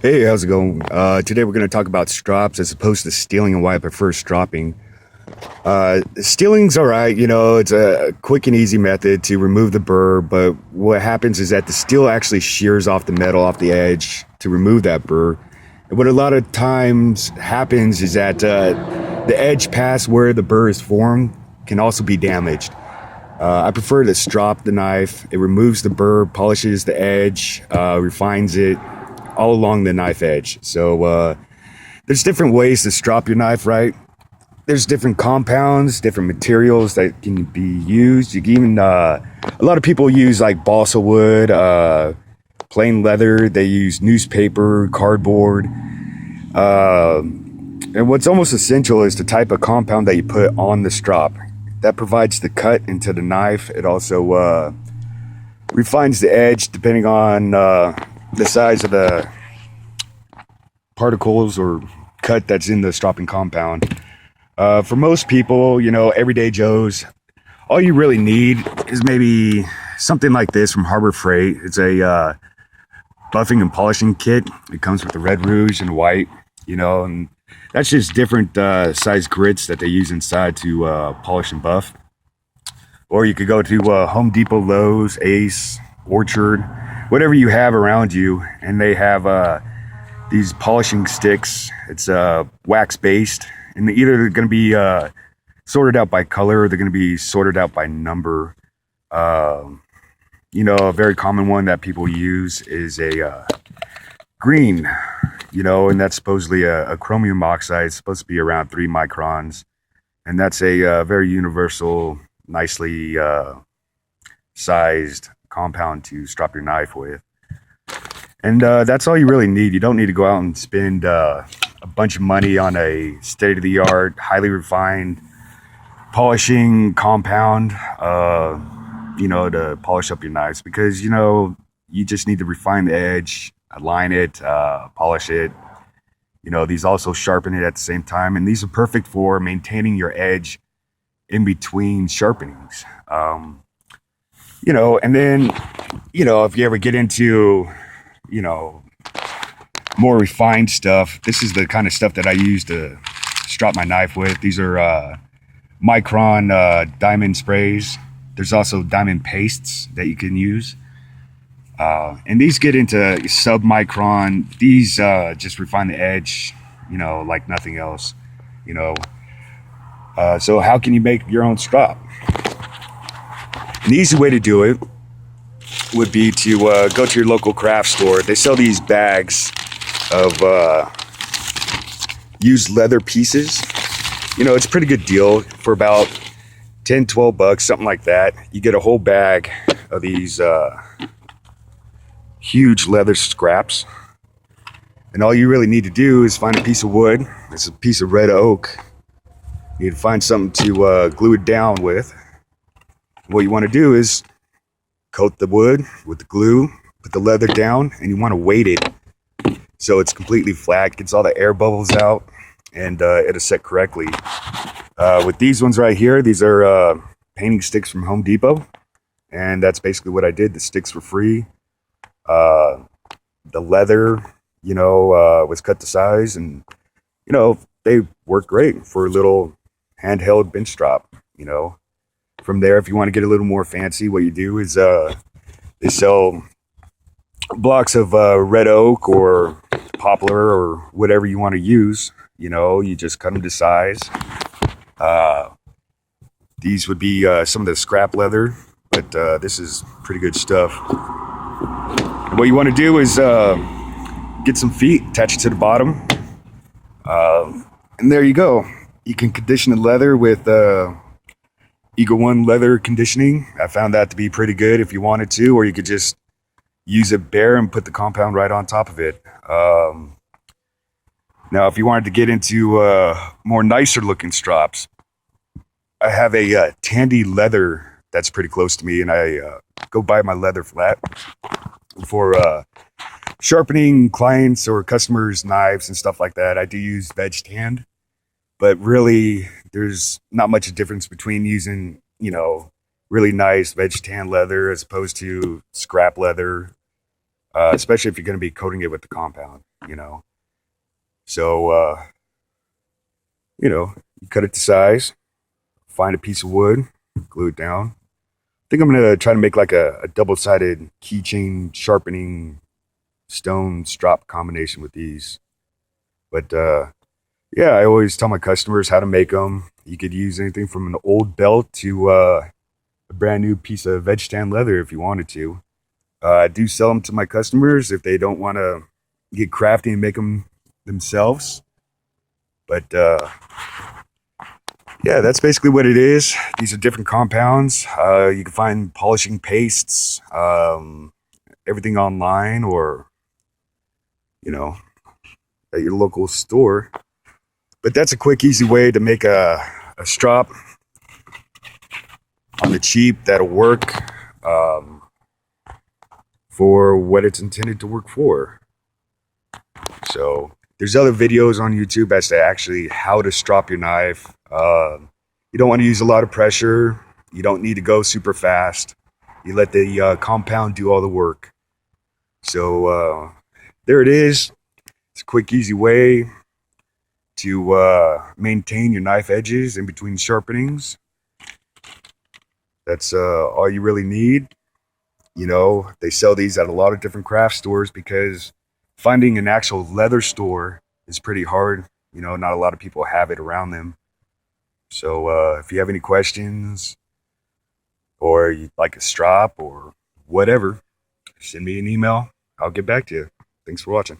Hey, how's it going? Today we're going to talk about strops as opposed to stealing and why I prefer stropping. Stealing's all right, it's a quick and easy method to remove the burr, but what happens is that the steel actually shears off the metal off the edge to remove that burr. And what a lot of times happens is that the edge past where the burr is formed can also be damaged. I prefer to strop the knife. It removes the burr, polishes the edge, refines it all along the knife edge. So there's different ways to strop your knife, right? There's different compounds, different materials that can be used. You can even a lot of people use like balsa wood, plain leather. They use newspaper, cardboard. And what's almost essential is the type of compound that you put on the strop. That provides the cut into the knife. It also refines the edge depending on the size of the particles or cut that's in the stropping compound. For most people, everyday Joes, all you really need is maybe something like this from Harbor Freight. It's a buffing and polishing kit. It comes with the red rouge and white, and that's just different size grits that they use inside to polish and buff. Or you could go to Home Depot, Lowe's, Ace, Orchard, whatever you have around you, and they have these polishing sticks. It's wax based, and either they're going to be sorted out by color or they're going to be sorted out by number. A very common one that people use is a green, and that's supposedly a chromium oxide. It's supposed to be around 3 microns, and that's a very universal, nicely sized compound to strop your knife with. And that's all you really need. You don't need to go out and spend a bunch of money on a state-of-the-art, highly refined polishing compound, to polish up your knives because, you just need to refine the edge, align it, polish it. These also sharpen it at the same time. And these are perfect for maintaining your edge in between sharpenings. And then, if you ever get into, more refined stuff, this is the kind of stuff that I use to strop my knife with. These are micron diamond sprays. There's also diamond pastes that you can use. And these get into sub-micron. These just refine the edge, like nothing else, So how can you make your own strop? An easy way to do it would be to go to your local craft store. They sell these bags of used leather pieces. It's a pretty good deal for about 10, 12 bucks, something like that. You get a whole bag of these huge leather scraps. And all you really need to do is find a piece of wood. It's a piece of red oak. You need to find something to glue it down with. What you want to do is coat the wood with the glue, put the leather down, and you want to weight it so it's completely flat, gets all the air bubbles out, and it'll set correctly. With these ones right here, these are painting sticks from Home Depot, and that's basically what I did. The sticks were free. The leather, was cut to size, and they work great for a little handheld bench strop. From there, if you want to get a little more fancy, what you do is they sell blocks of red oak or poplar or whatever you want to use. You just cut them to size. These would be some of the scrap leather, but this is pretty good stuff. What you want to do is get some feet, attach it to the bottom, and there you go. You can condition the leather with Eagle One leather conditioning. I found that to be pretty good if you wanted to, or you could just use it bare and put the compound right on top of it. Now, if you wanted to get into more nicer looking strops, I have a Tandy leather that's pretty close to me, and I go buy my leather flat for sharpening clients or customers' knives and stuff like that. I do use veg tanned, but really there's not much difference between using, really nice veg tan leather as opposed to scrap leather especially if you're going to be coating it with the compound, you know. So, you cut it to size, find a piece of wood, glue it down. I think I'm going to try to make like a double-sided keychain sharpening stone strop combination with these. But yeah, I always tell my customers how to make them. You could use anything from an old belt to a brand new piece of veg tan leather if you wanted to. I do sell them to my customers if they don't want to get crafty and make them themselves. But yeah, that's basically what it is. These are different compounds. You can find polishing pastes, everything online, or you know, at your local store. But that's a quick, easy way to make a strop on the cheap that'll work for what it's intended to work for. So there's other videos on YouTube as to actually how to strop your knife. You don't want to use a lot of pressure. You don't need to go super fast. You let the compound do all the work. So there it is. It's a quick, easy way to maintain your knife edges in between sharpenings. That's all you really need. You know, they sell these at a lot of different craft stores because finding an actual leather store is pretty hard. You know, not a lot of people have it around them. So if you have any questions or you'd like a strop or whatever, send me an email. I'll get back to you. Thanks for watching.